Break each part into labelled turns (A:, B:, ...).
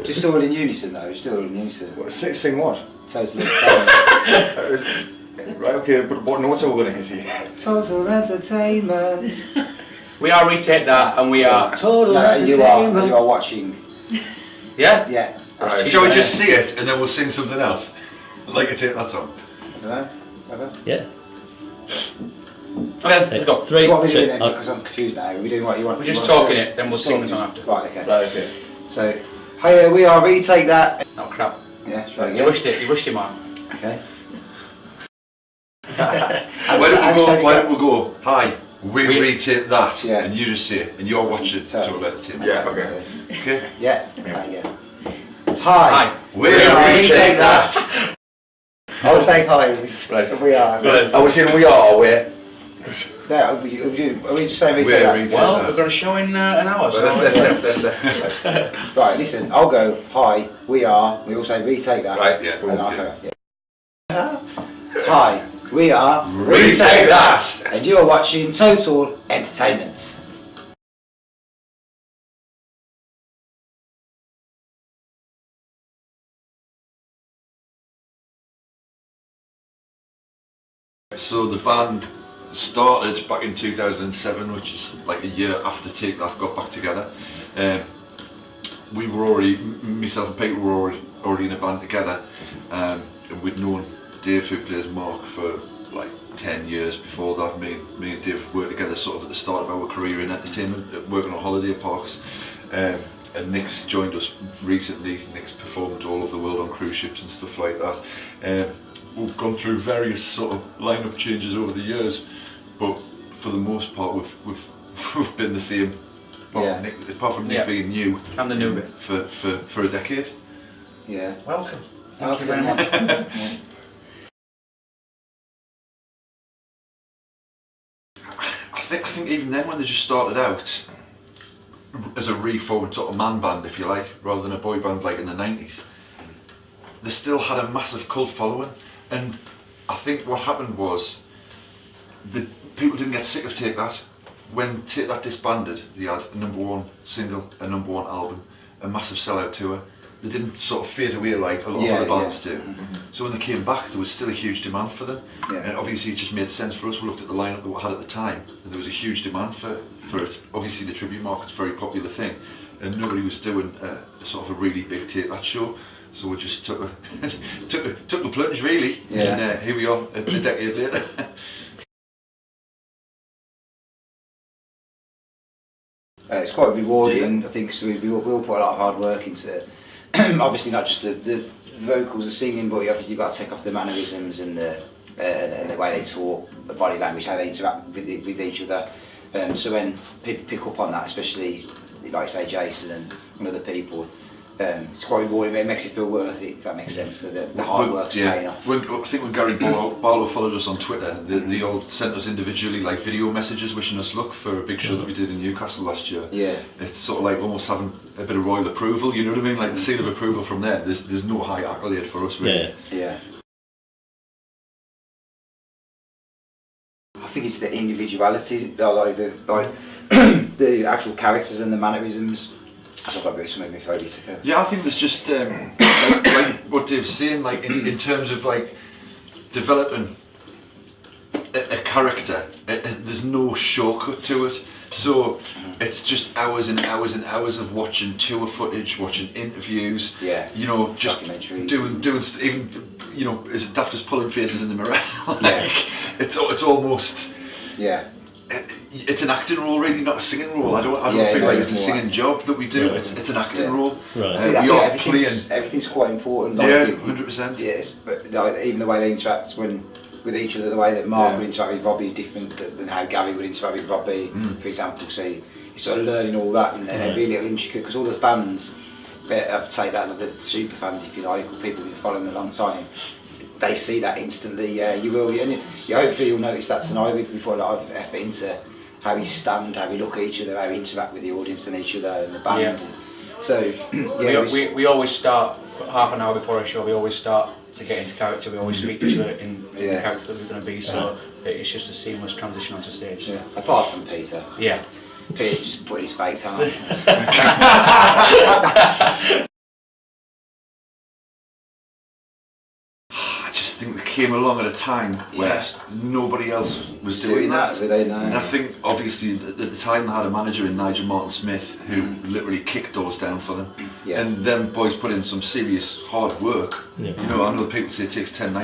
A: Just all in unison though, just all in unison.
B: What, sing what?
A: Total Entertainment.
B: Right, okay, but what notes are we going to hit here?
A: Total Entertainment.
C: We are retake that, and we are.
A: Total Entertainment. You are watching.
C: Yeah?
A: Yeah.
B: Right. Shall we just see it and then we'll sing something else? I'd like to take that song.
A: No?
D: Yeah.
C: Okay, let's go.
D: 3,
A: So what are we
D: 2,
A: doing then? Because I'm confused now. Are we doing what you want?
C: We're just talking it, then we'll sing the song after.
A: Right, okay.
B: Right, okay.
A: So, hey, we are retake that.
C: Oh crap.
A: Yeah, try again.
C: You wished it, man.
A: Okay.
B: Why don't we go, hi, we retake that,
A: Yeah.
B: and you just say it, and you're watching Total Entertainment.
A: Yeah, okay.
B: Okay?
A: Yeah, right again. Hi,
B: we
A: retake that. I'll say hi.
B: Right.
A: We are.
B: Are we saying we are, or we're?
A: No, are we just saying retake
B: We're
A: that?
B: retake
C: Well,
B: that.
C: we've got a show in an hour, so.
A: Right, listen, I'll go, hi, we are, we all say retake that.
B: Right, yeah.
A: And I'll
B: Okay.
A: go, yeah. Hi, we are
B: Retake that.
A: And you're watching Total Entertainment.
B: So the band started back in 2007, which is like a year after Take That got back together. We were already, myself and Pete were already in a band together, and we'd known Dave, who plays Mark, for like 10 years before that. Me and Dave worked together sort of at the start of our career in entertainment, working on holiday parks. And Nick's joined us recently. Nick's performed all over the world on cruise ships and stuff like that. We've gone through various sort of lineup changes over the years, but for the most part we've been the same. Apart from Nick being new.
C: I'm the new bit.
B: For a decade.
A: Yeah.
C: Welcome.
A: Thank you very much. Yeah.
B: I think even then, when they just started out as a reformed sort of man band, if you like, rather than a boy band like in the 90s, they still had a massive cult following. And I think what happened was the people didn't get sick of Take That. When Take That disbanded, they had a #1 single, a #1 album, a massive sellout tour. They didn't sort of fade away like a lot of other bands do.
A: Mm-hmm.
B: So when they came back, there was still a huge demand for them.
A: Yeah.
B: And obviously it just made sense for us. We looked at the lineup that we had at the time, and there was a huge demand for it. Obviously the tribute market's a very popular thing, and nobody was doing a sort of a really big Take That show. So we just took the plunge really, and here we are a decade later.
A: It's quite rewarding, I think, because we all put a lot of hard work into it. Obviously not just the vocals, the singing, but you've got to take off the mannerisms and the way they talk, the body language, how they interact with each other. So when people pick up on that, especially like say Jason and other people, it's quite rewarding. It makes it feel worth it, if that makes sense. The hard work's paying off.
B: I think when Gary Barlow followed us on Twitter, they all sent us individually like video messages wishing us luck for a big show that we did in Newcastle last year. Yeah. It's sort of like almost having a bit of royal approval, you know what I mean? Like the seal of approval from them. There's no high accolade for us really.
A: Yeah. I think it's the individuality, like the actual characters and the mannerisms. So I've got a bit of something in my throat.
B: Yeah, I think there's just like what Dave's saying, like in terms of like developing a character, there's no shortcut to it. So it's just hours and hours and hours of watching tour footage, watching interviews. Yeah. You know, just doing even you know, is it daft as pulling faces in the mirror? Like it's almost. Yeah. It's an acting role, really, not a singing role. I don't feel like it's a singing job that we do. Yeah. It's an acting role.
D: Right.
B: We are playing.
A: Everything's quite important.
B: Like, yeah, 100%.
A: Yes, but like, even the way they interact with each other, the way that Mark would interact with Robbie is different than how Gary would interact with Robbie, for example. So you're sort of learning all that and every little intricate, because all the fans, I've take that, the super fans, if you like, or people who've been following a long time, they see that instantly. Yeah, you will, and hopefully you'll notice that tonight. We put a lot of effort into how we stand, how we look at each other, how we interact with the audience and each other and the band. Yeah. So
C: we always start half an hour before a show. We always start to get into character. We always speak to each other in the character that we're going to be. So it's just a seamless transition onto stage.
A: Yeah. Apart from Peter.
C: Yeah.
A: Peter's just putting his face on.
B: came along at a time where nobody else was doing that. And I think obviously at the time they had a manager in Nigel Martin Smith who literally kicked doors down for them. And them boys put in some serious hard work. You know, I know people say it takes 10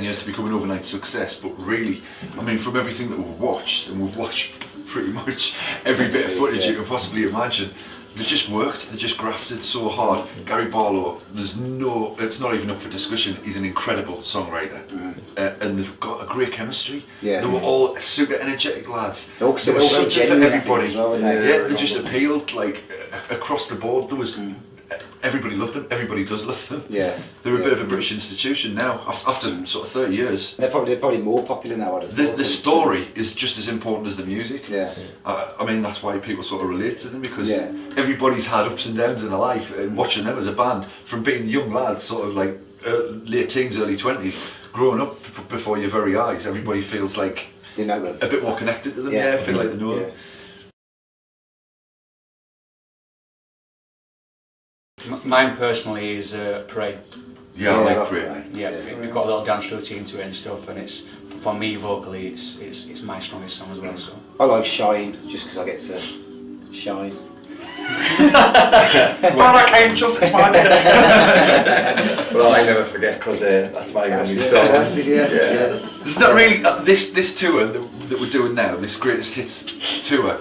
B: years to become an overnight success, but really, I mean, from everything that we've watched, and we've watched pretty much every bit of footage you can possibly imagine, they just worked, they just grafted so hard. Gary Barlow, it's not even up for discussion, he's an incredible songwriter. And they've got a great chemistry. They were all super energetic lads. They were something for everybody. They just appealed like across the board. There was everybody loved them, everybody does love them. They're a bit of a British institution now, after sort of 30 years.
A: They're probably more popular now.
B: The story is just as important as the music. I mean, that's why people sort of relate to them, because everybody's had ups and downs in their life, and watching them as a band, from being young lads, sort of like late teens, early 20s, growing up before your very eyes, everybody feels like a bit more connected to them. I feel like they know them.
C: Mine personally is Pray.
B: I like Pray.
C: We've got a little dance routine to it and stuff, and it's, for me vocally, it's my strongest song as well. So
A: I like Shine, just because I get to shine.
C: Well, I came just this morning.
D: Well, I never forget, because that's my only song.
B: There's not really this tour that we're doing now, this greatest hits tour.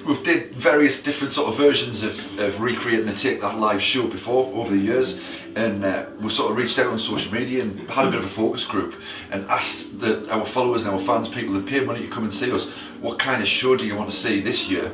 B: We've did various different sort of versions of recreating the Take That live show before over the years, and we've sort of reached out on social media and had a bit of a focus group and asked our followers and our fans, people that pay money to come and see us, what kind of show do you want to see this year?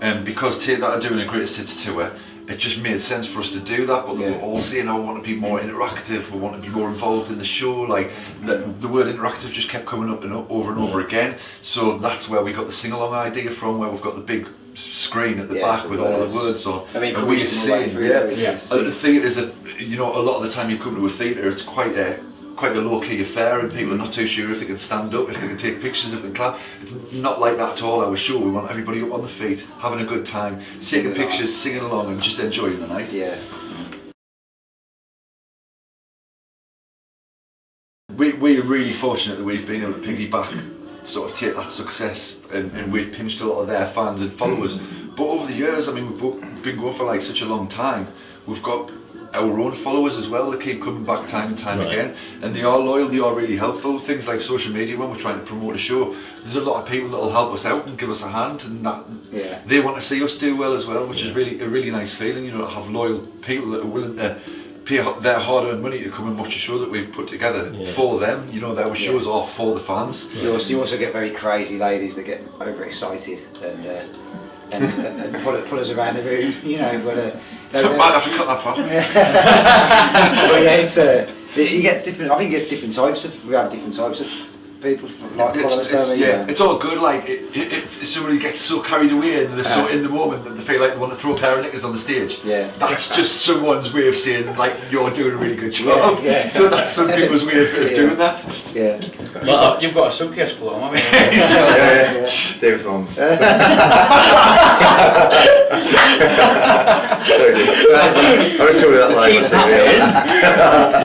B: And because Take That are doing a greatest hits tour, it just made sense for us to do that, but they were all saying, I want to be more interactive, I want to be more involved in the show. Like the word interactive just kept coming up and over again. So that's where we got the sing-along idea from, where we've got the big screen at the back with all the words on.
A: I mean,
B: and we sing.
A: The
B: theatre is a lot of the time you come to a theatre, it's quite a low-key affair, and people are not too sure if they can stand up, if they can take pictures, if they can clap. It's not like that at all. Our show, we want everybody up on the feet, having a good time, taking pictures, singing along, and just enjoying the night. We're really fortunate that we've been able to piggyback, sort of Take That success, and we've pinched a lot of their fans and followers. But over the years, I mean, we've been going for like such a long time, we've got our own followers as well that keep coming back time and time again, and they are loyal, they are really helpful. Things like social media, when we're trying to promote a show, there's a lot of people that will help us out and give us a hand, and they want to see us do well as well, which is really a really nice feeling, to have loyal people that are willing to pay their hard-earned money to come and watch a show that we've put together for them. Our shows are for the fans.
A: You also get very crazy ladies that get overexcited and pull us around the room,
B: Might have to cut that part.
A: But you get different. I think you get different types of. We have different types of people like followers.
B: It's all good. Like if somebody gets so carried away and they're so in the moment that they feel like they want to throw a pair of knickers on the stage. That's just someone's way of saying like you're doing a really good job. So that's some people's way of doing that.
C: Well, you've got a suitcase full of them, haven't you?
D: Dave's mum's. Sorry, I was doing that live on TV.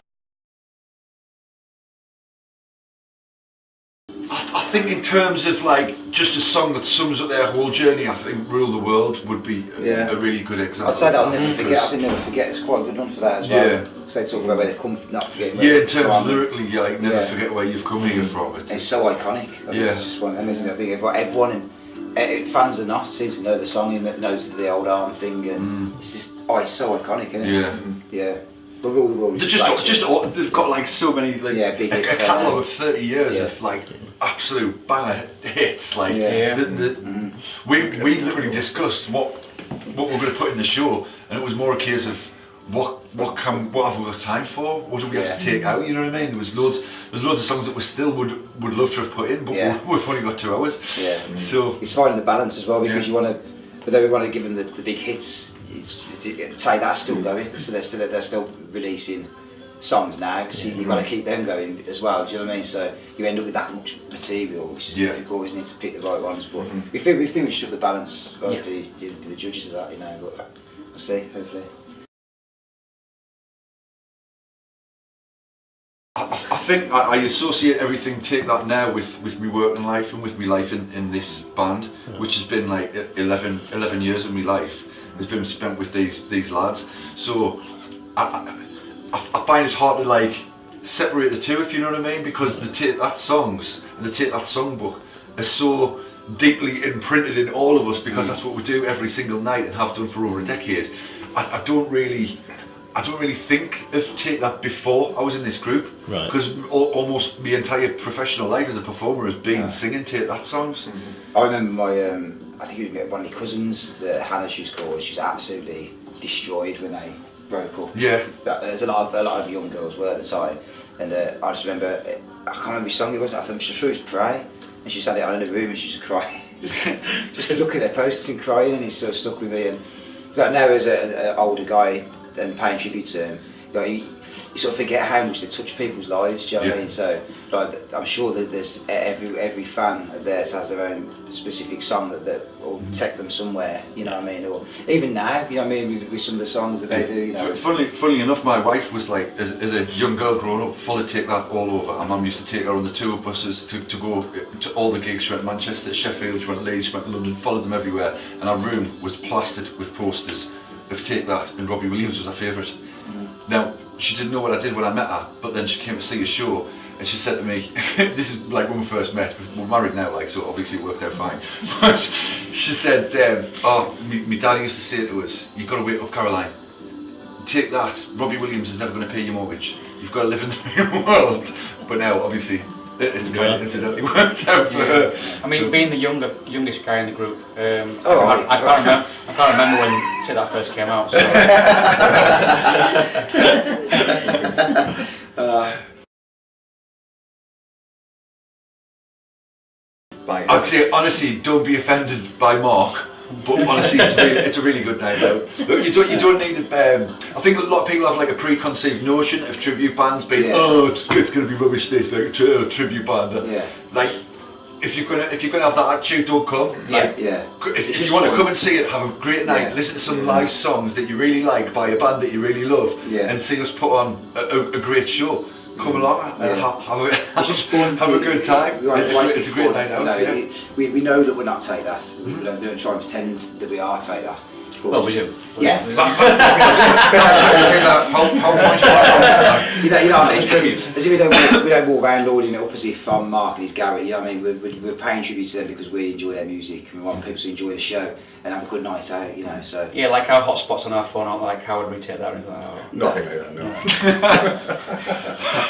B: I think in terms of like just a song that sums up their whole journey, I think "Rule the World" would be a really good example.
A: I'd say that I'll never forget. I think "Never Forget" is quite a good one for that as well. Because they talk about where they've come from, not forgetting where
B: in terms of lyrically, like never forget where you've come here from.
A: It's so iconic. I think it's just one amazing. I think everyone fans and us seem to know the song and knows the old arm thing, and it's just so iconic, isn't it? But Rule the World.
B: They've got like so many
A: big
B: a
A: hits,
B: catalogue of 30 years of like absolute banger hits. Like we literally discussed what we're going to put in the show, and it was more a case of what have we got time for? What do we have to take out? You know what I mean? There's loads of songs that we still would love to have put in, but we've only got 2 hours. So
A: it's finding the balance as well, because you want to, but then we want to give them the big hits. Say that's still going, so they're still releasing songs now, so you've got to keep them going as well. Do you know what I mean? So you end up with that much material, which is difficult, isn't it, to pick the right ones. But we think we struck the balance. Hopefully, the judges of that, but we'll see. Hopefully.
B: I think I associate everything Take That now with my working life and with my life in this band, which has been like 11 years of my life has been spent with these lads. So I find it hard to like separate the two, if you know what I mean, because the Take That songs and the Take That songbook are so deeply imprinted in all of us, because that's what we do every single night and have done for over a decade. I don't really think of Take That before I was in this group, because almost my entire professional life as a performer has been singing Take That songs.
A: I remember my, I think it was one of my cousins, Hannah she was called, she was absolutely destroyed when they broke up.
B: Yeah.
A: There's a lot of young girls were at the time, and I just remember, I can't remember which song it was, I'm sure it was Pray, and she sat it on in the room and she was crying. just looking at their posters and crying, and it sort of stuck with me. And so now as an older guy and paying tribute to him, like, you sort of forget how much they touch people's lives, do you know what I mean? So like, I'm sure that there's every fan of theirs has their own specific song that will take them somewhere, you know what I mean? Or even now, you know what I mean, with some of the songs that they do, you know.
B: Funnily enough, my wife was like, as a young girl growing up, full of Take That all over. Her mum used to take her on the tour buses to go to all the gigs. She went to Manchester, Sheffield, she went to Leeds, she went to London, followed them everywhere, and our room was plastered with posters of Take That, and Robbie Williams was her favourite. Now, she didn't know what I did when I met her, but then she came to see a show and she said to me, this is like when we first met, we're married now, like, so obviously it worked out fine, but she said, my daddy used to say to us, you've got to wake up, Caroline, Take That, Robbie Williams is never going to pay your mortgage, you've got to live in the real world. But now obviously it's kind of incidentally worked out for her.
C: I mean, being the youngest guy in the group,
A: Right.
C: I can't remember when Take That first came out. So.
B: I'd say honestly, don't be offended by Mark, but honestly, it's a really good night out. Look, you don't need. I think a lot of people have like a preconceived notion of tribute bands being, it's going to be rubbish. This like a tribute band. Like, if you're gonna have that attitude, don't come. Like, if you want to come and see it, have a great night. Listen to some live songs that you really like by a band that you really love, and see us put on a great show. Come along and have
A: just fun.
B: Have a good time. It's a great night out.
A: You know, we know that we're not Take That. We don't try and pretend that we are Take That.
C: Well, we do.
A: Yeah.
B: You know,
A: as if we don't walk around lording it up as if I'm Mark and he's Gary. You know what I mean? We're paying tribute to them because we enjoy their music and we want people to enjoy the show and have a good night out. You know, so
C: yeah, like our hotspots on our phone aren't like how would we take that or anything like that.
D: Nothing like that, no.